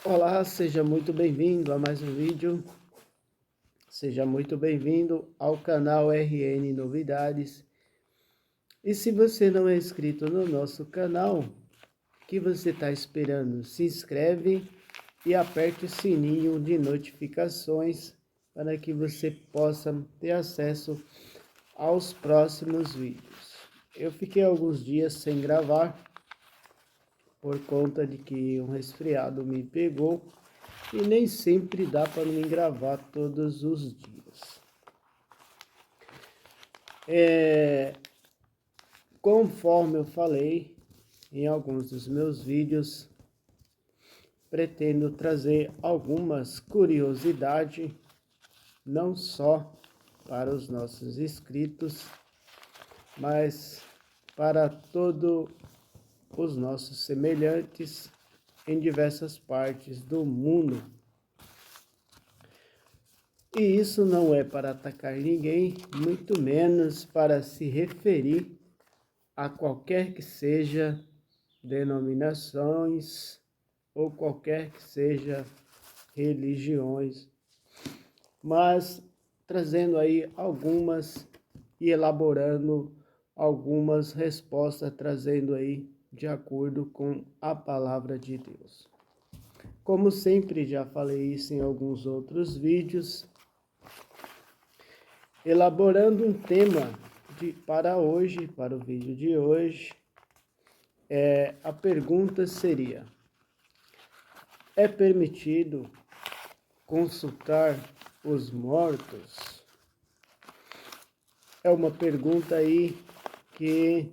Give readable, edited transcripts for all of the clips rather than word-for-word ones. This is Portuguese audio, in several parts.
Olá, seja muito bem-vindo a mais um vídeo. Seja muito bem-vindo ao canal RN Novidades. E se você não é inscrito no nosso canal, o que você está esperando? Se inscreve e aperte o sininho de notificações para que você possa ter acesso aos próximos vídeos. Eu fiquei alguns dias sem gravar por conta de que um resfriado me pegou. E nem sempre dá para mim gravar todos os dias. Conforme eu falei em alguns dos meus vídeos, pretendo trazer algumas curiosidades, não só para os nossos inscritos, mas para todos os nossos semelhantes em diversas partes do mundo. E isso não é para atacar ninguém, muito menos para se referir a qualquer que seja denominações ou qualquer que seja religiões, mas trazendo aí algumas e elaborando algumas respostas, trazendo aí de acordo com a palavra de Deus. Como sempre já falei isso em alguns outros vídeos, elaborando um tema para hoje, para o vídeo de hoje, a pergunta seria: é permitido consultar os mortos? É uma pergunta aí que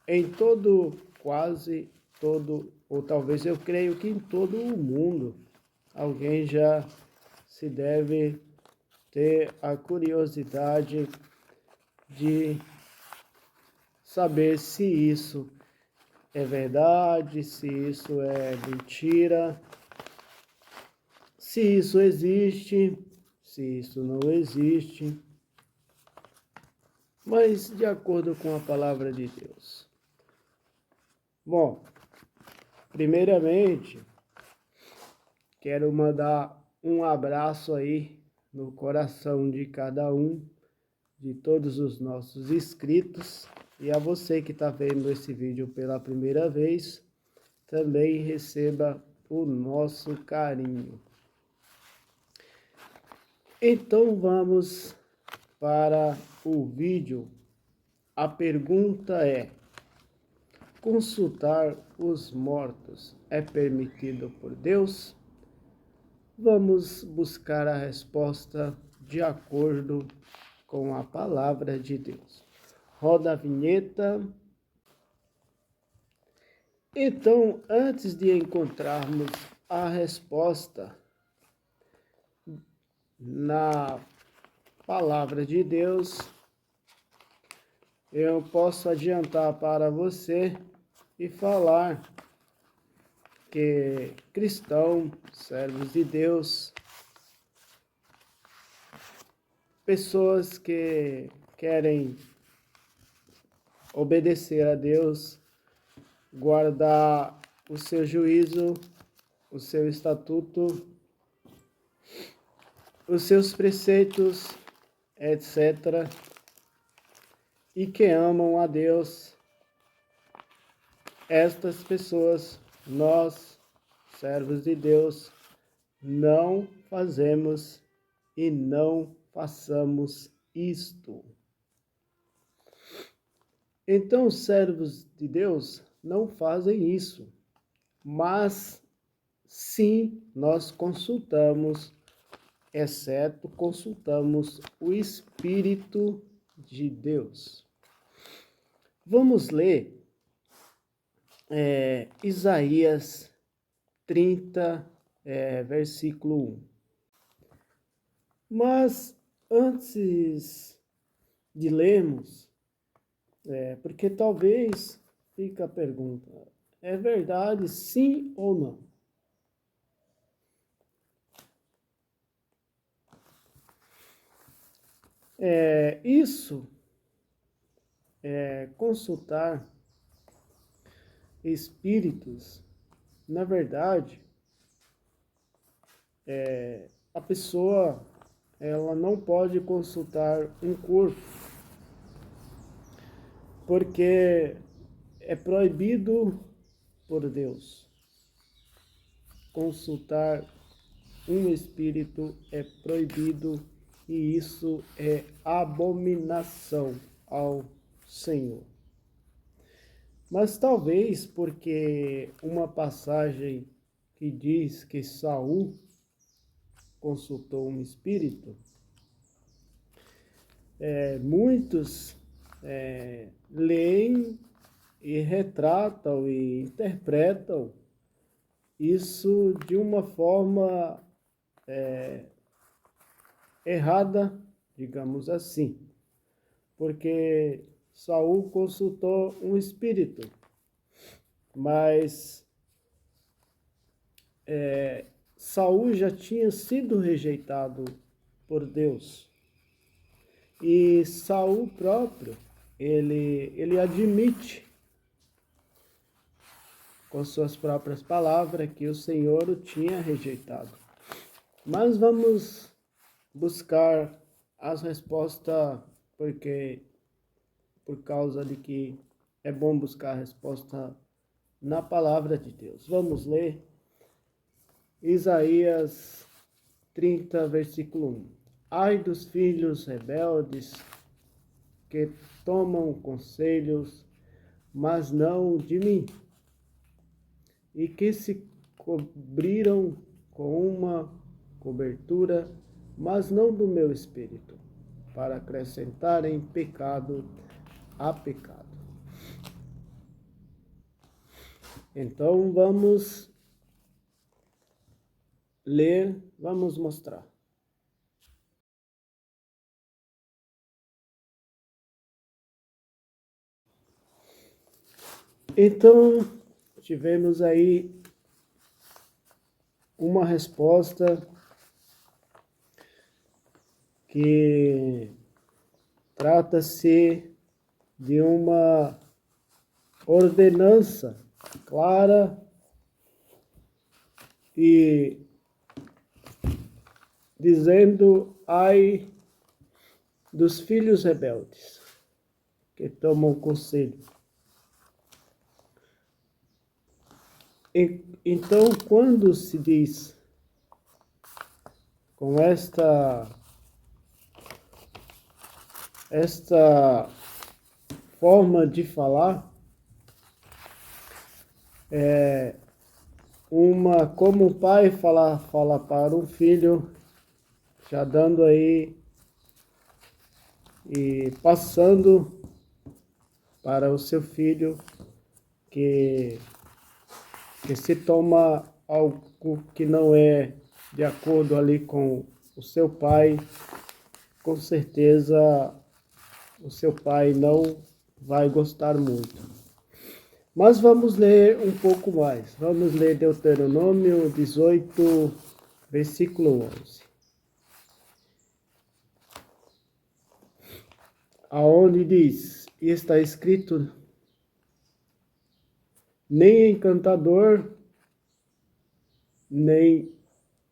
em todo, quase todo, ou talvez eu creio que em todo o mundo, alguém já se deve ter a curiosidade de saber se isso é verdade, se isso é mentira, se isso existe, se isso não existe, mas de acordo com a palavra de Deus. Bom, primeiramente, quero mandar um abraço aí no coração de cada um, de todos os nossos inscritos, e a você que está vendo esse vídeo pela primeira vez, também receba o nosso carinho. Então vamos para o vídeo. A pergunta é: consultar os mortos é permitido por Deus? Vamos buscar a resposta de acordo com a palavra de Deus. Roda a vinheta. Então, antes de encontrarmos a resposta na palavra de Deus, eu posso adiantar para você e falar que cristãos, servos de Deus, pessoas que querem obedecer a Deus, guardar o seu juízo, o seu estatuto, os seus preceitos, etc., e que amam a Deus, estas pessoas, nós, servos de Deus, não fazemos e não façamos isto. Então, os servos de Deus não fazem isso, mas sim nós consultamos, exceto consultamos o Espírito de Deus. Vamos ler Isaías 30, versículo 1. Mas antes de lermos, porque talvez fica a pergunta: é verdade sim ou não? Isso consultar espíritos na verdade, a pessoa ela não pode consultar um corpo, porque é proibido por Deus. Consultar um espírito é proibido e isso é abominação ao Senhor. Mas talvez porque uma passagem que diz que Saul consultou um espírito, muitos leem e retratam e interpretam isso de uma forma errada, digamos assim, porque Saul consultou um espírito, mas Saul já tinha sido rejeitado por Deus. E Saul próprio, ele admite com suas próprias palavras que o Senhor o tinha rejeitado. Mas vamos buscar as respostas, por causa de que é bom buscar a resposta na palavra de Deus. Vamos ler Isaías 30, versículo 1. Ai dos filhos rebeldes que tomam conselhos, mas não de mim, e que se cobriram com uma cobertura, mas não do meu espírito, para acrescentarem pecado a pecado. Então vamos ler, vamos mostrar. Então, tivemos aí uma resposta que trata-se de uma ordenança clara e dizendo: ai dos filhos rebeldes que tomam conselho. Então, quando se diz com esta forma de falar, como um pai fala para um filho, já dando aí e passando para o seu filho que se toma algo que não é de acordo ali com o seu pai, com certeza o seu pai não vai gostar muito. Mas vamos ler um pouco mais. Vamos ler Deuteronômio 18, versículo 11. Aonde diz, e está escrito: nem encantador, nem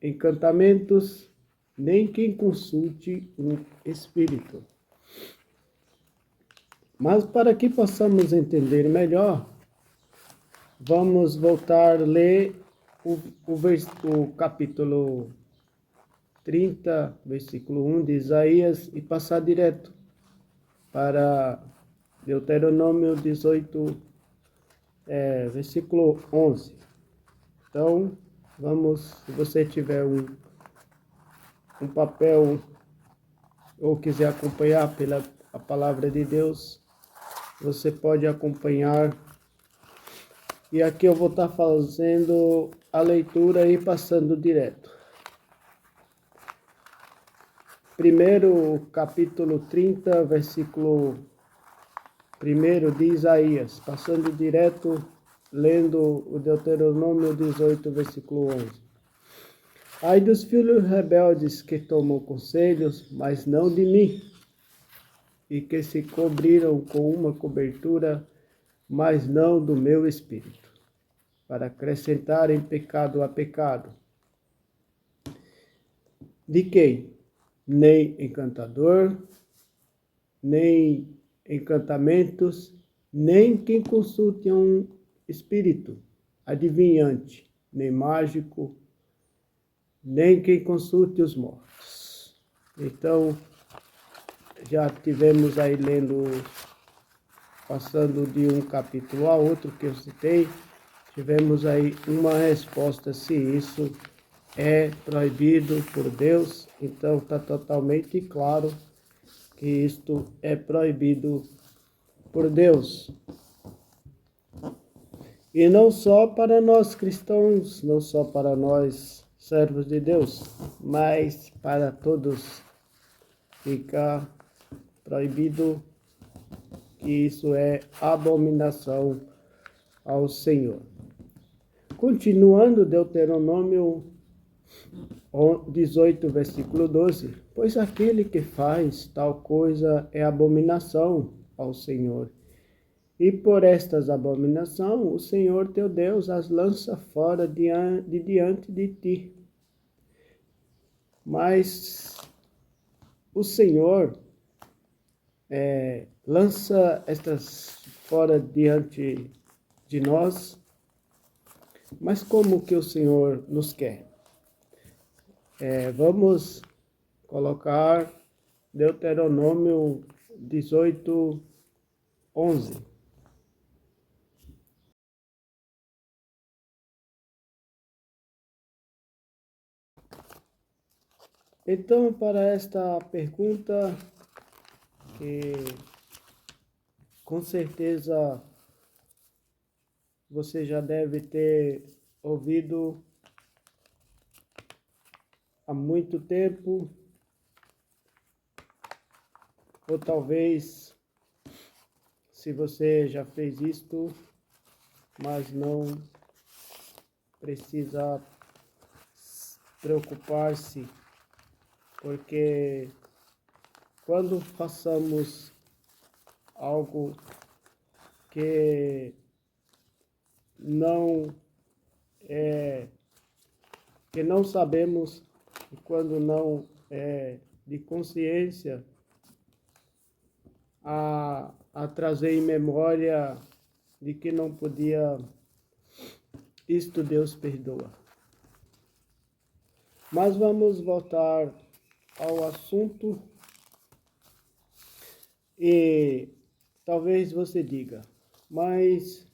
encantamentos, nem quem consulte um espírito. Mas para que possamos entender melhor, vamos voltar a ler o capítulo 30, versículo 1 de Isaías e passar direto para Deuteronômio 18, versículo 11. Então, vamos, se você tiver um papel ou quiser acompanhar pela a palavra de Deus, você pode acompanhar. E aqui eu vou estar fazendo a leitura e passando direto. Primeiro, capítulo 30, versículo 1 de Isaías, passando direto, lendo o Deuteronômio 18, versículo 11. Ai dos filhos rebeldes que tomam conselhos, mas não de mim, e que se cobriram com uma cobertura, mas não do meu espírito, para acrescentarem pecado a pecado. De quem? Nem encantador, nem encantamentos, nem quem consulte um espírito adivinhante, nem mágico, nem quem consulte os mortos. Então, já tivemos aí lendo, passando de um capítulo a outro que eu citei, tivemos aí uma resposta se isso é proibido por Deus. Então está totalmente claro que isto é proibido por Deus. E não só para nós cristãos, não só para nós servos de Deus, mas para todos. Fica proibido que isso é abominação ao Senhor. Continuando, Deuteronômio 18, versículo 12. Pois aquele que faz tal coisa é abominação ao Senhor. E por estas abominações, o Senhor teu Deus as lança fora diante de ti. Mas o Senhor lança estas fora diante de nós, mas como que o Senhor nos quer? Vamos colocar Deuteronômio 18, 11. Então, para esta pergunta, que com certeza você já deve ter ouvido há muito tempo, ou talvez se você já fez isto, mas não precisa preocupar-se, porque quando façamos algo que não sabemos, e quando não é de consciência, a trazer em memória de que não podia, isto Deus perdoa. Mas vamos voltar ao assunto e talvez você diga, mas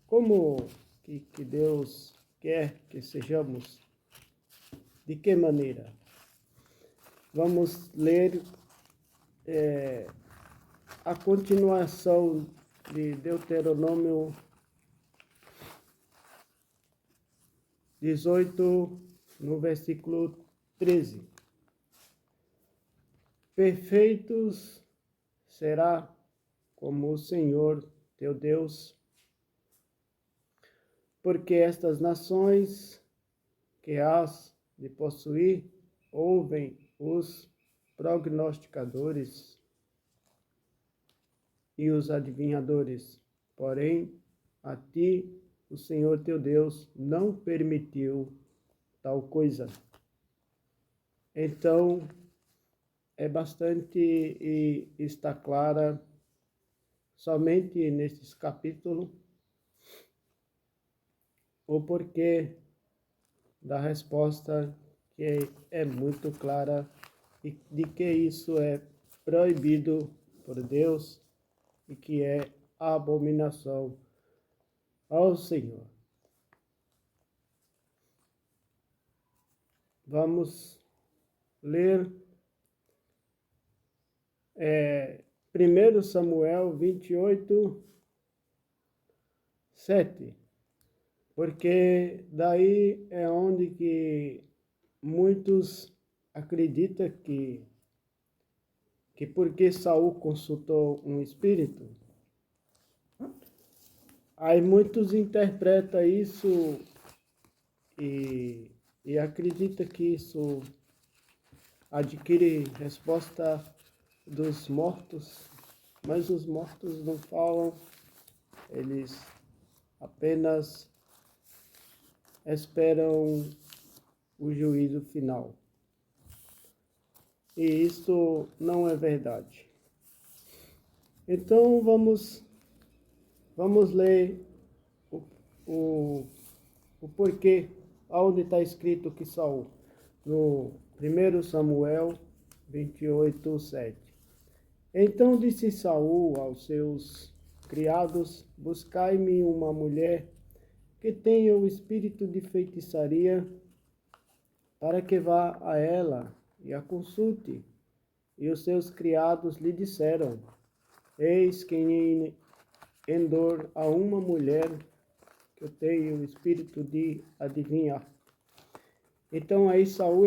como que Deus quer que sejamos? De que maneira? Vamos ler a continuação de Deuteronômio 18, no versículo 13. Perfeitos será como o Senhor teu Deus, porque estas nações que has de possuir ouvem os prognosticadores e os adivinhadores, porém a ti o Senhor teu Deus não permitiu tal coisa. Então, é bastante e está clara somente nesses capítulos o porquê da resposta, que é muito clara, e de que isso é proibido por Deus e que é abominação ao Senhor. Vamos ler 1 Samuel 28, 7. Porque daí é onde que muitos acreditam que porque Saul consultou um espírito, aí muitos interpretam isso e acreditam que isso adquire resposta dos mortos, mas os mortos não falam, eles apenas esperam o juízo final. E isto não é verdade. Então vamos ler o porquê, onde está escrito que Saul, no 1 Samuel 28, 7. Então disse Saul aos seus criados: buscai-me uma mulher que tenha o espírito de feitiçaria, para que vá a ela e a consulte. E os seus criados lhe disseram: eis que em Endor há uma mulher que tem o espírito de adivinhar. Então aí Saul,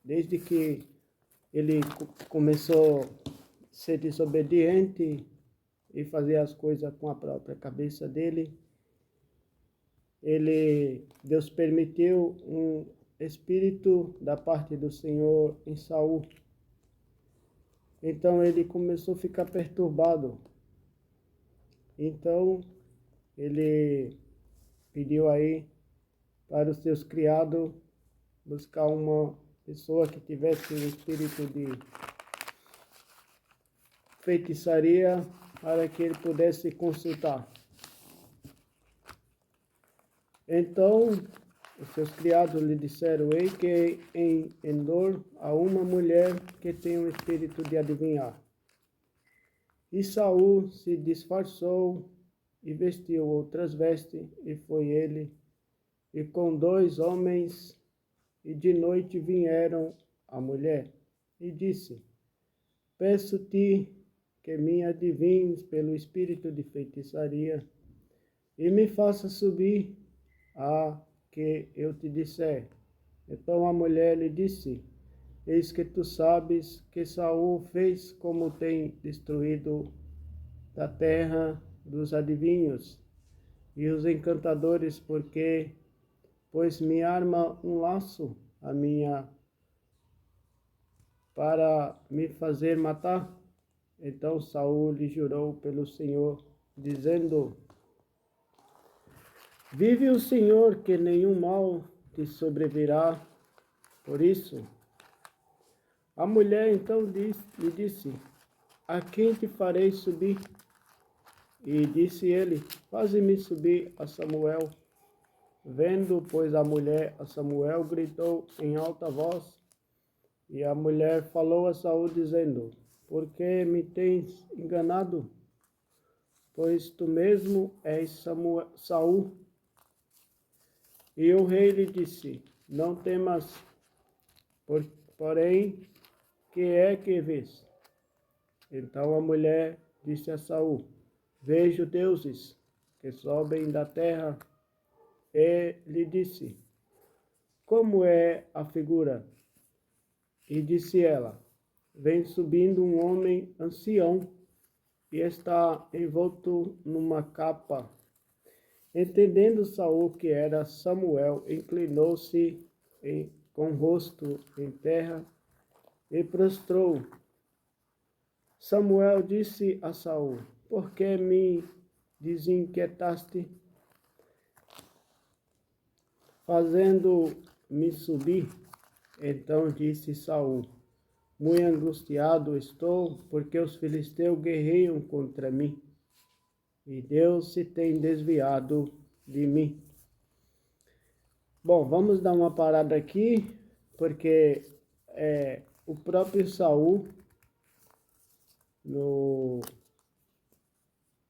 desde que ele começou a ser desobediente e fazer as coisas com a própria cabeça dele, Deus permitiu um espírito da parte do Senhor em Saul. Então ele começou a ficar perturbado. Então ele pediu aí para os seus criados buscar uma pessoa que tivesse um espírito de feitiçaria para que ele pudesse consultar. Então os seus criados lhe disseram: eis que em Endor há uma mulher que tem um espírito de adivinhar. E Saul se disfarçou e vestiu outras vestes, e foi ele, e com 2 homens, e de noite vieram a mulher, e disse: peço-te que me adivinhes pelo espírito de feitiçaria, e me faça subir a que eu te disser. Então a mulher lhe disse: eis que tu sabes que Saul fez como tem destruído da terra dos adivinhos e os encantadores, pois me arma um laço a minha para me fazer matar. Então Saul lhe jurou pelo Senhor, dizendo: vive o Senhor, que nenhum mal te sobrevirá. Por isso, a mulher então lhe disse: a quem te farei subir? E disse ele: faze-me subir a Samuel. Vendo, pois, a mulher a Samuel, gritou em alta voz. E a mulher falou a Saul, dizendo: por que me tens enganado? Pois tu mesmo és Saul. E o rei lhe disse: não temas, porém, que é que vês? Então a mulher disse a Saul: vejo deuses que sobem da terra. E lhe disse: como é a figura? E disse ela: vem subindo um homem ancião, e está envolto numa capa. Entendendo Saul que era Samuel, inclinou-se com o rosto em terra e prostrou. Samuel disse a Saul: por que me desinquietaste, fazendo-me subir? Então disse Saul: muito angustiado estou, porque os filisteus guerreiam contra mim, e Deus se tem desviado de mim. Bom, vamos dar uma parada aqui, porque o próprio Saul,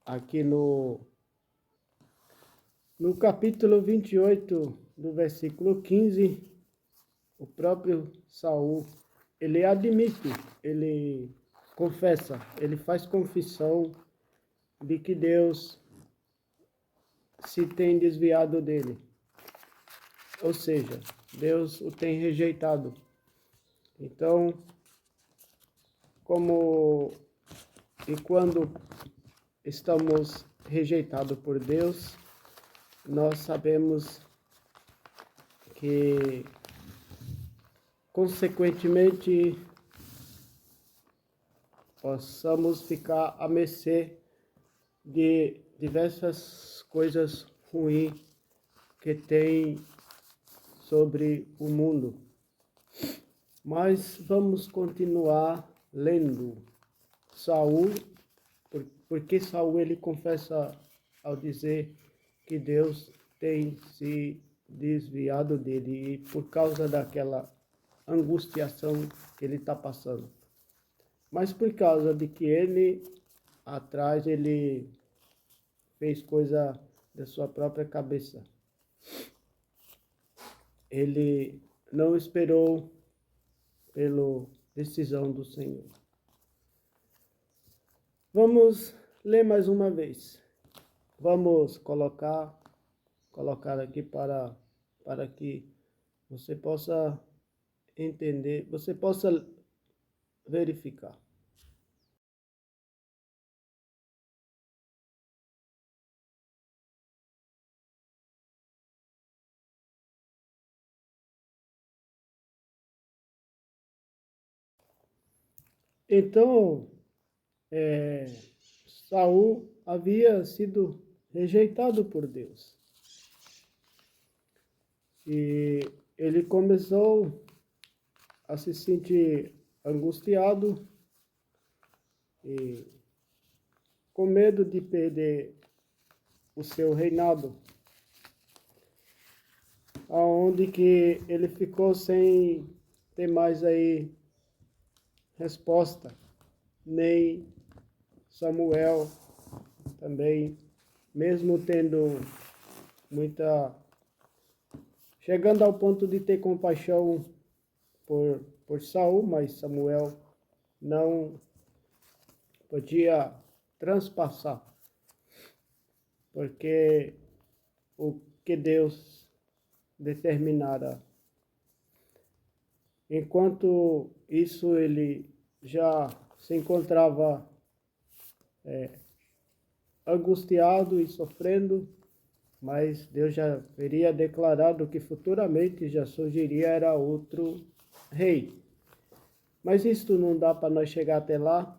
aqui no capítulo 28, do versículo 15, o próprio Saul, ele admite, ele confessa, ele faz confissão de que Deus se tem desviado dele. Ou seja, Deus o tem rejeitado. Então, quando estamos rejeitados por Deus, nós sabemos que, consequentemente, possamos ficar à mercê de diversas coisas ruins que tem sobre o mundo. Mas vamos continuar lendo Saul, porque Saul ele confessa ao dizer que Deus tem se desviado dele e por causa daquela angustiação que ele está passando. Mas por causa de que ele atrás ele fez coisa da sua própria cabeça. Ele não esperou pela decisão do Senhor. Vamos ler mais uma vez. Vamos colocar aqui para que você possa entender, você possa verificar. Então, Saul havia sido rejeitado por Deus. E ele começou a se sentir angustiado e com medo de perder o seu reinado, aonde que ele ficou sem ter mais aí resposta, nem Samuel também, mesmo tendo chegando ao ponto de ter compaixão por Saul, mas Samuel não podia transpassar, porque o que Deus determinara. Enquanto isso, ele já se encontrava angustiado e sofrendo, mas Deus já teria declarado que futuramente já surgiria era outro rei. Mas isto não dá para nós chegar até lá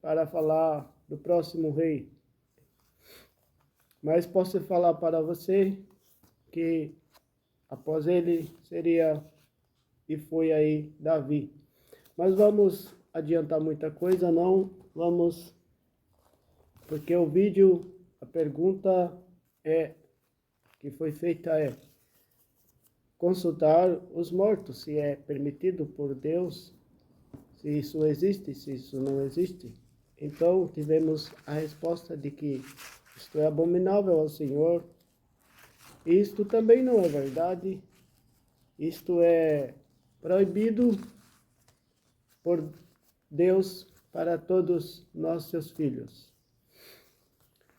para falar do próximo rei. Mas posso falar para você que após ele seria e foi aí Davi. Mas vamos adiantar muita coisa, não vamos, porque o vídeo, a pergunta que foi feita é consultar os mortos, se é permitido por Deus, se isso existe, se isso não existe. Então tivemos a resposta de que isto é abominável ao Senhor. Isto também não é verdade. Isto é proibido por Deus para todos nós, seus filhos.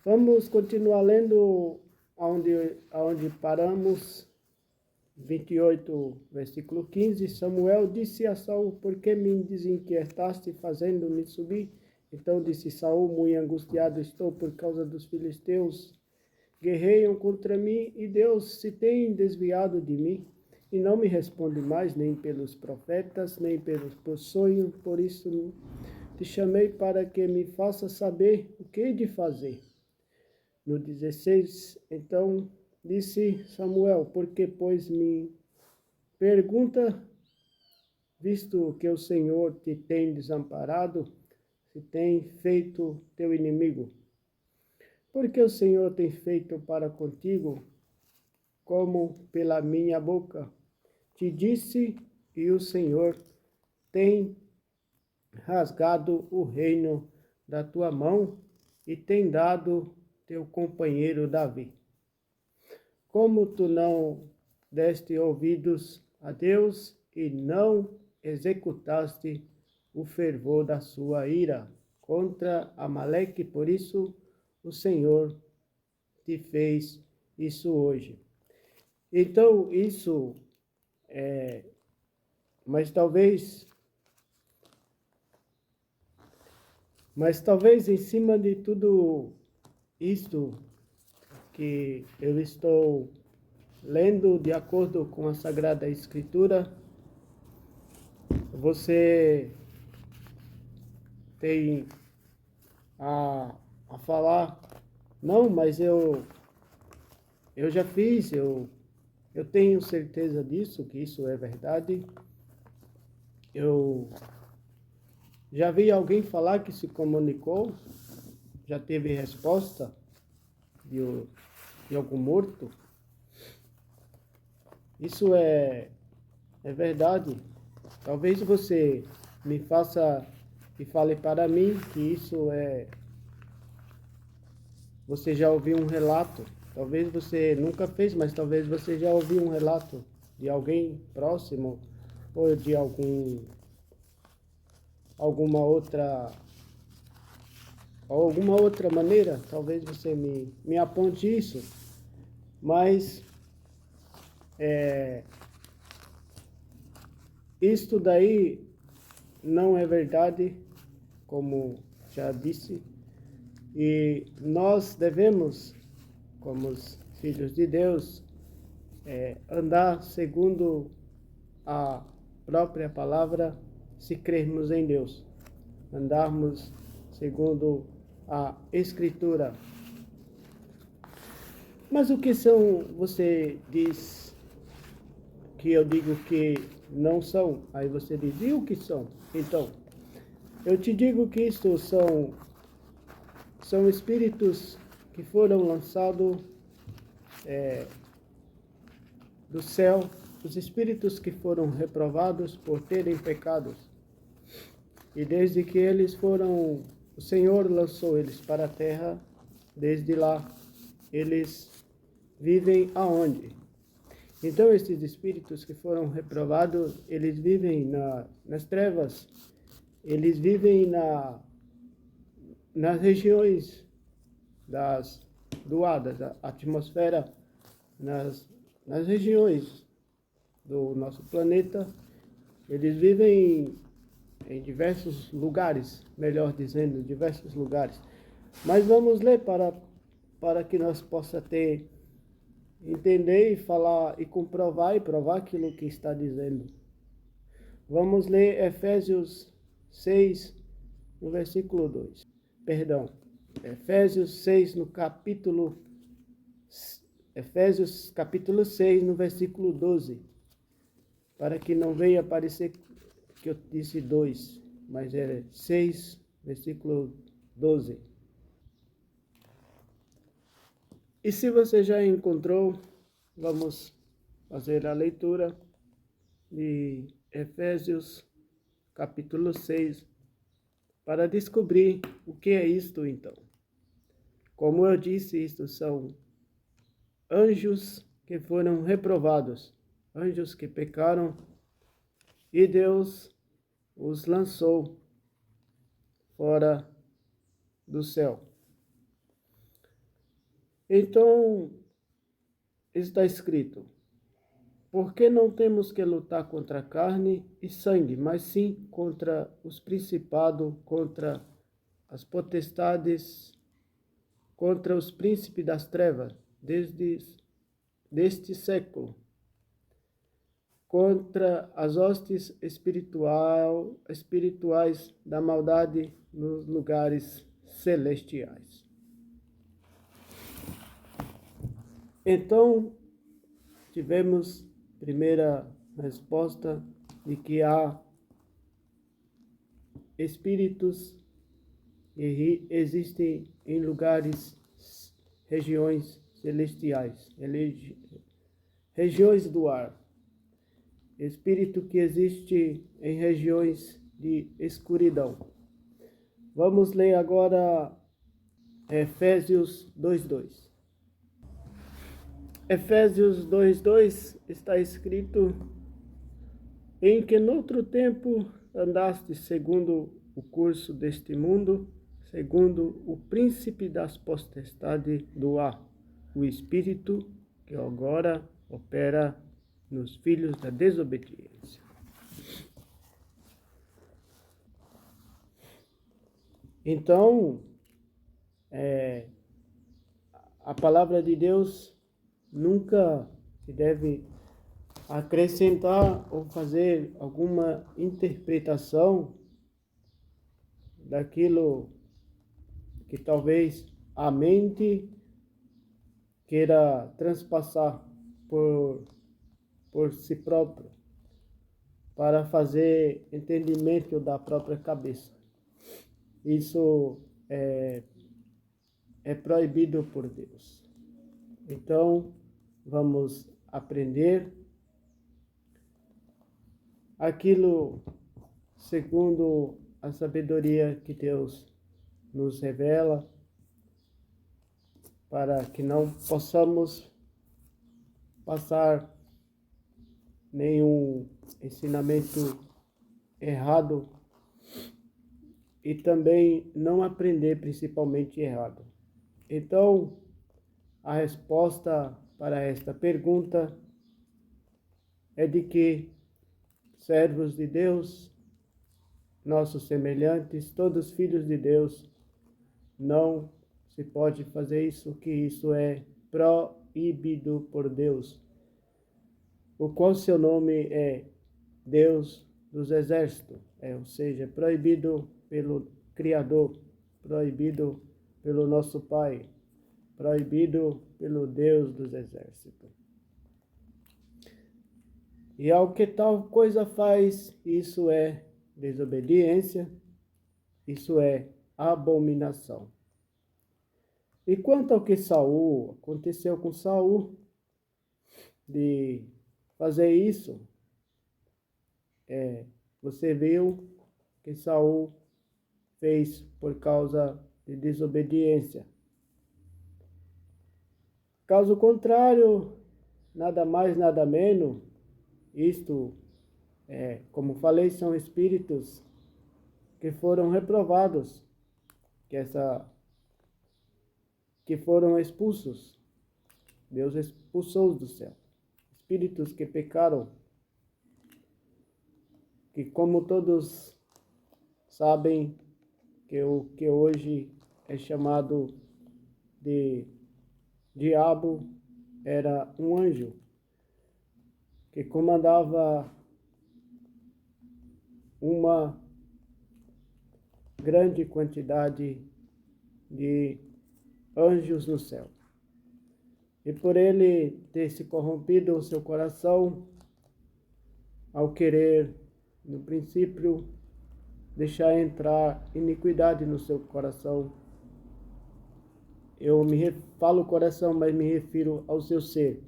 Vamos continuar lendo aonde paramos, 28, versículo 15. Samuel disse a Saul: por que me desinquietaste, fazendo-me subir? Então disse Saul, muito angustiado estou por causa dos filisteus. Guerreiam contra mim, e Deus se tem desviado de mim, e não me responde mais, nem pelos profetas, nem por sonho. Por isso te chamei para que me faça saber o que hei de fazer. No 16, então disse Samuel: por que, pois, me pergunta, visto que o Senhor te tem desamparado, se tem feito teu inimigo? Porque o Senhor tem feito para contigo, como pela minha boca te disse, e o Senhor tem rasgado o reino da tua mão e tem dado teu companheiro Davi. Como tu não deste ouvidos a Deus e não executaste o fervor da sua ira contra Amaleque, por isso o Senhor te fez isso hoje. Então, isso mas talvez em cima de tudo isto que eu estou lendo de acordo com a Sagrada Escritura, você tem a falar, não, mas eu já fiz, eu Eu tenho certeza disso, que isso é verdade. Eu já vi alguém falar que se comunicou, já teve resposta de algum morto. Isso é verdade. Talvez você me faça e fale para mim que isso é... Você já ouviu um relato. Talvez você nunca fez, mas talvez você já ouviu um relato de alguém próximo ou de alguma outra maneira. Talvez você me aponte isso. Mas isto daí não é verdade, como já disse, e nós devemos, como os filhos de Deus, andar segundo a própria palavra, se crermos em Deus, andarmos segundo a Escritura. Mas o que são, você diz que eu digo que não são, aí você diz, e o que são? Então, eu te digo que isto são espíritos que foram lançados do céu, os espíritos que foram reprovados por terem pecados. E desde que eles foram, o Senhor lançou eles para a terra, desde lá eles vivem aonde? Então esses espíritos que foram reprovados, eles vivem nas trevas, eles vivem nas regiões doadas, a atmosfera, nas regiões do nosso planeta, eles vivem em diversos lugares, melhor dizendo, diversos lugares. Mas vamos ler para que nós possa entender e falar e comprovar e provar aquilo que está dizendo. Vamos ler Efésios 6, no versículo 2. Perdão, Efésios 6, Efésios capítulo 6, no versículo 12. Para que não venha parecer que eu disse 2, mas é 6, versículo 12. E se você já encontrou, vamos fazer a leitura de Efésios capítulo 6, para descobrir o que é isto então. Como eu disse, isto são anjos que foram reprovados, anjos que pecaram, e Deus os lançou fora do céu. Então, está escrito, porque não temos que lutar contra carne e sangue, mas sim contra os principados, contra as potestades, contra os príncipes das trevas, deste século, contra as hostes espirituais da maldade nos lugares celestiais. Então, tivemos primeira resposta de que há espíritos que existem em lugares, regiões celestiais, regiões do ar. Espírito que existe em regiões de escuridão. Vamos ler agora Efésios 2:2. Efésios 2:2 está escrito: em que noutro tempo andaste segundo o curso deste mundo, segundo o príncipe das potestades do ar, o espírito que agora opera nos filhos da desobediência. Então, a palavra de Deus nunca se deve acrescentar ou fazer alguma interpretação daquilo que talvez a mente queira transpassar por por si próprio, para fazer entendimento da própria cabeça. Isso é proibido por Deus. Então, vamos aprender aquilo segundo a sabedoria que Deus nos revela, para que não possamos passar nenhum ensinamento errado e também não aprender principalmente errado. Então, a resposta para esta pergunta é de que servos de Deus, nossos semelhantes, todos filhos de Deus, não se pode fazer isso, que isso é proibido por Deus, o qual seu nome é Deus dos Exércitos, ou seja, proibido pelo Criador, proibido pelo nosso Pai, proibido pelo Deus dos Exércitos. E ao que tal coisa faz, isso é desobediência, isso é abominação. E quanto ao que aconteceu com Saul, de fazer isso, você viu que Saul fez por causa de desobediência. Caso contrário, nada mais, nada menos, isto, como falei, são espíritos que foram reprovados, que foram expulsos. Deus expulsou-os do céu. Espíritos que pecaram, que como todos sabem, que o que hoje é chamado de diabo era um anjo que comandava uma grande quantidade de anjos no céu. E por ele ter se corrompido o seu coração, ao querer, no princípio, deixar entrar iniquidade no seu coração, eu falo coração, mas me refiro ao seu ser.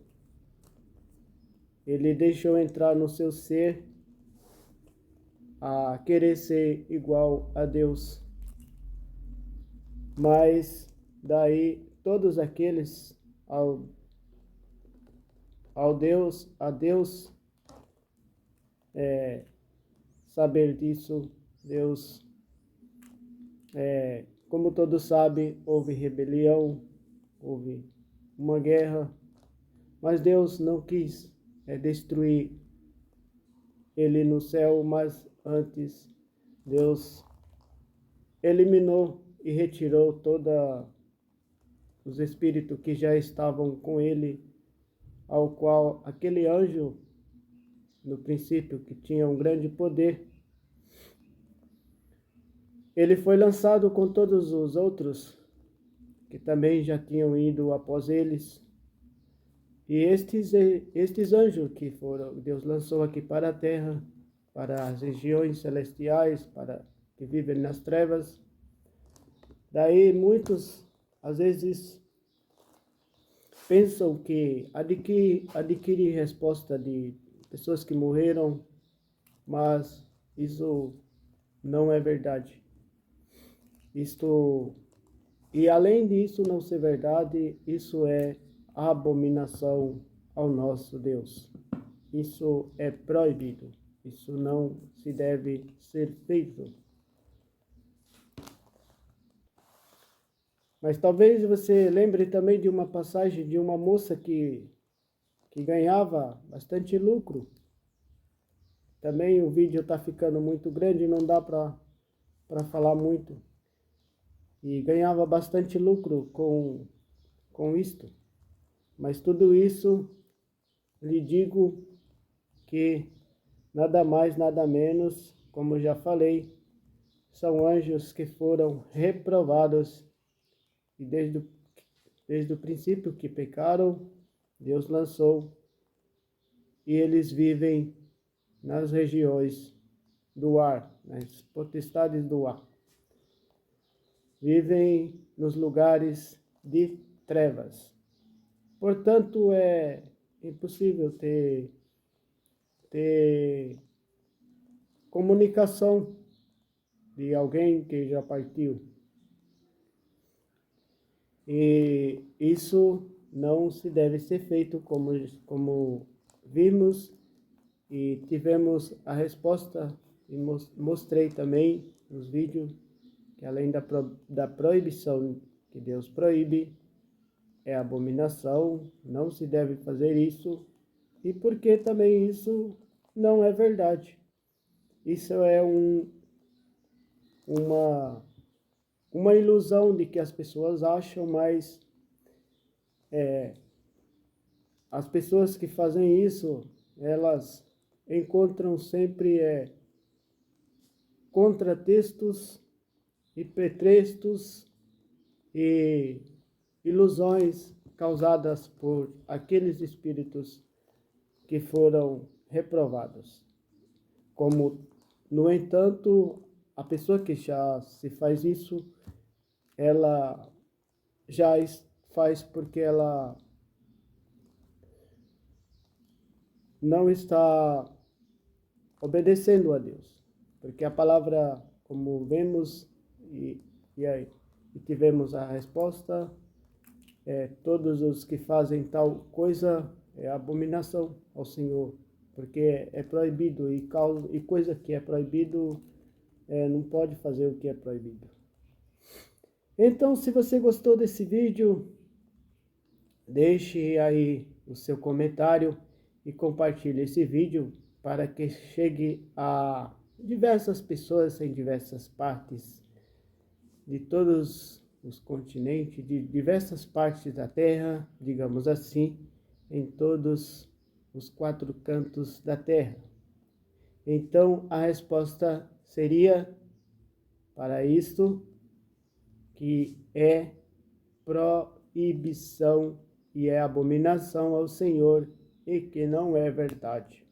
Ele deixou entrar no seu ser a querer ser igual a Deus. Mas daí todos aqueles a Deus saber disso, Deus, como todos sabem, houve rebelião, houve uma guerra, mas Deus não quis destruir ele no céu, mas antes Deus eliminou e retirou todos os espíritos que já estavam com ele, ao qual aquele anjo, no princípio, que tinha um grande poder, ele foi lançado com todos os outros que também já tinham ido após eles. E estes anjos que Deus lançou aqui para a terra, para as regiões celestiais, para que vivem nas trevas. Daí muitos, às vezes, pensam que adquire resposta de pessoas que morreram, mas isso não é verdade. E além disso não ser verdade, isso é abominação ao nosso Deus. Isso é proibido. Isso não se deve ser feito. Mas talvez você lembre também de uma passagem de uma moça que ganhava bastante lucro. Também o vídeo está ficando muito grande, não dá para falar muito. E ganhava bastante lucro com isto. Mas tudo isso, lhe digo que nada mais, nada menos, como eu já falei, são anjos que foram reprovados e desde o princípio que pecaram, Deus lançou e eles vivem nas regiões do ar, nas potestades do ar. Vivem nos lugares de trevas. Portanto, é impossível ter comunicação de alguém que já partiu. E isso não se deve ser feito como vimos e tivemos a resposta e mostrei também nos vídeos que além da proibição que Deus proíbe, é abominação, não se deve fazer isso, e porque também isso não é verdade. Isso é uma ilusão de que as pessoas acham, mas as pessoas que fazem isso, elas encontram sempre contratextos e pretextos e ilusões causadas por aqueles espíritos que foram reprovados. Como, no entanto, a pessoa que já se faz isso, ela já faz porque ela não está obedecendo a Deus. Porque a palavra, como vemos e tivemos a resposta, todos os que fazem tal coisa é abominação ao Senhor, porque é proibido e coisa que é proibido não pode fazer o que é proibido. Então, se você gostou desse vídeo, deixe aí o seu comentário e compartilhe esse vídeo para que chegue a diversas pessoas em diversas partes de todos os continentes, de diversas partes da Terra, digamos assim, em todos os 4 cantos da Terra. Então, a resposta seria para isto, que é proibição e é abominação ao Senhor e que não é verdade.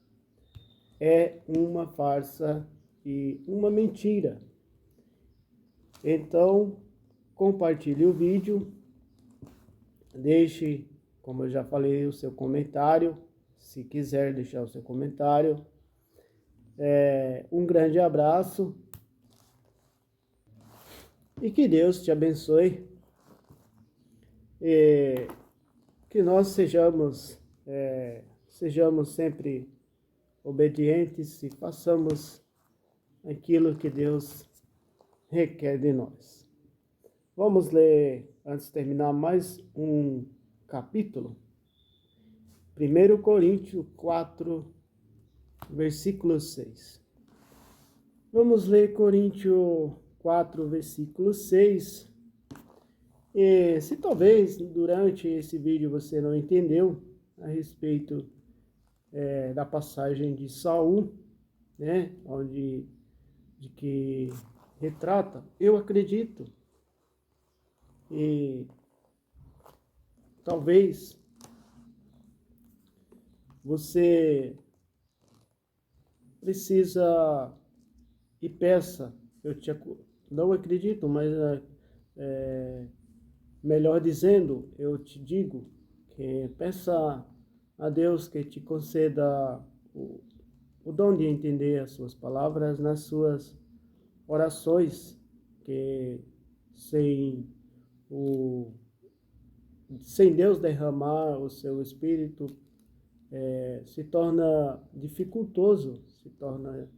É uma farsa e uma mentira. Então, compartilhe o vídeo, deixe, como eu já falei, o seu comentário, se quiser deixar o seu comentário. Um grande abraço e que Deus te abençoe. E que nós sejamos sempre obedientes e façamos aquilo que Deus requer de nós. Vamos ler, antes de terminar, mais um capítulo. 1 Coríntios 4, versículo 6. Vamos ler Coríntios 4, versículo 6. E se talvez durante esse vídeo você não entendeu a respeito da passagem de Saul, né, de que retrata, eu acredito, e talvez você precisa e peça, não acredito, mas melhor dizendo, eu te digo, que peça a Deus que te conceda o dom de entender as suas palavras nas suas orações, que sem Deus derramar o seu Espírito, se torna dificultoso, se torna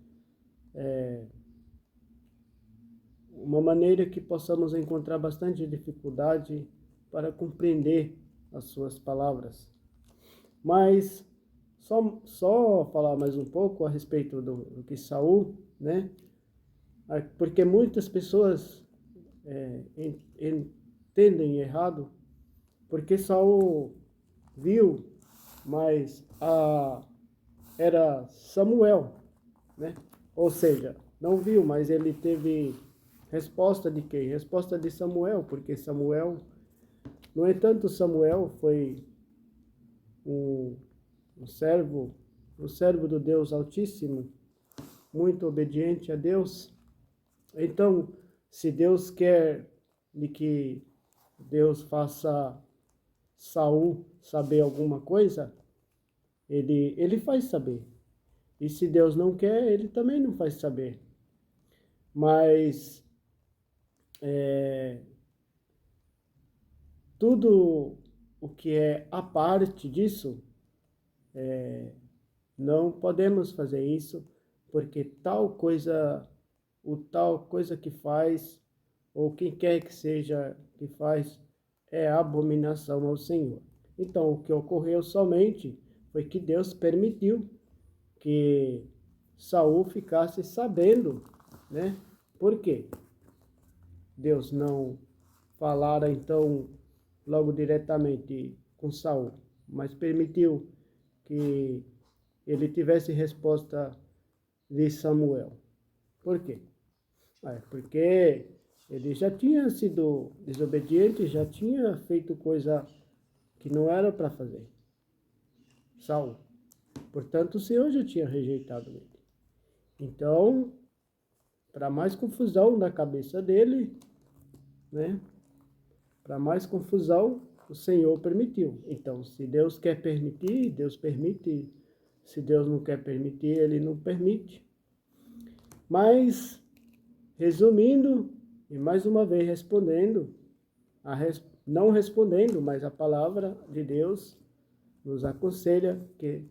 uma maneira que possamos encontrar bastante dificuldade para compreender as suas palavras. Mas só falar mais um pouco a respeito do que Saul, né? Porque muitas pessoas entendem errado, porque Saul viu, mas era Samuel, né? Ou seja, não viu, mas ele teve resposta de quem? Resposta de Samuel, porque Samuel, no entanto, Samuel foi um servo o servo do Deus Altíssimo, muito obediente a Deus. Então, se Deus quer de que Deus faça Saul saber alguma coisa, ele faz saber. E se Deus não quer, ele também não faz saber. Mas tudo o que é a parte disso, não podemos fazer isso, porque tal coisa que faz, ou quem quer que seja que faz, é abominação ao Senhor. Então, o que ocorreu somente foi que Deus permitiu que Saul ficasse sabendo, né? Por quê? Deus não falara então logo diretamente com Saul, mas permitiu que ele tivesse resposta de Samuel. Por quê? Porque ele já tinha sido desobediente, já tinha feito coisa que não era para fazer. Saul. Portanto, o Senhor já tinha rejeitado ele. Então, para mais confusão na cabeça dele, né? Para mais confusão, o Senhor permitiu. Então, se Deus quer permitir, Deus permite. Se Deus não quer permitir, Ele não permite. Mas, resumindo, e mais uma vez respondendo, não respondendo, mas a palavra de Deus nos aconselha que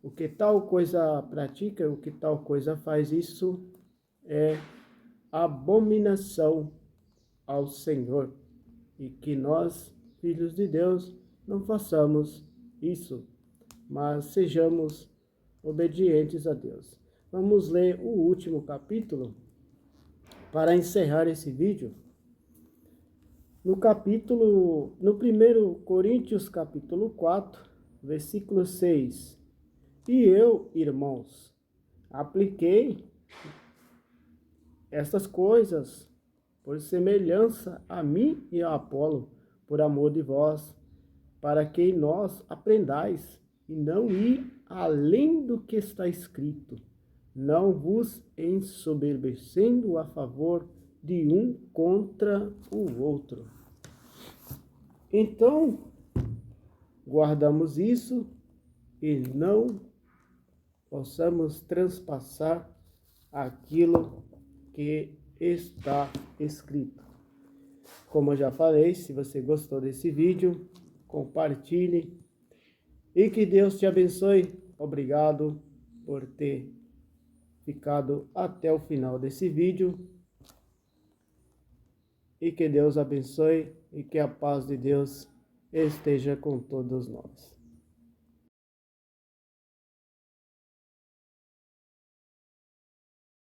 o que tal coisa pratica, o que tal coisa faz, isso é abominação ao Senhor. E que nós, filhos de Deus, não façamos isso, mas sejamos obedientes a Deus. Vamos ler o último capítulo para encerrar esse vídeo. No 1 Coríntios capítulo 4, versículo 6. E eu, irmãos, apliquei estas coisas por semelhança a mim e a Apolo, por amor de vós, para que nós aprendais e não ir além do que está escrito, não vos ensoberbecendo a favor de um contra o outro. Então, guardamos isso e não possamos transpassar aquilo que está escrito. Como eu já falei, se você gostou desse vídeo, compartilhe e que Deus te abençoe. Obrigado por ter ficado até o final desse vídeo e que Deus abençoe e que a paz de Deus esteja com todos nós.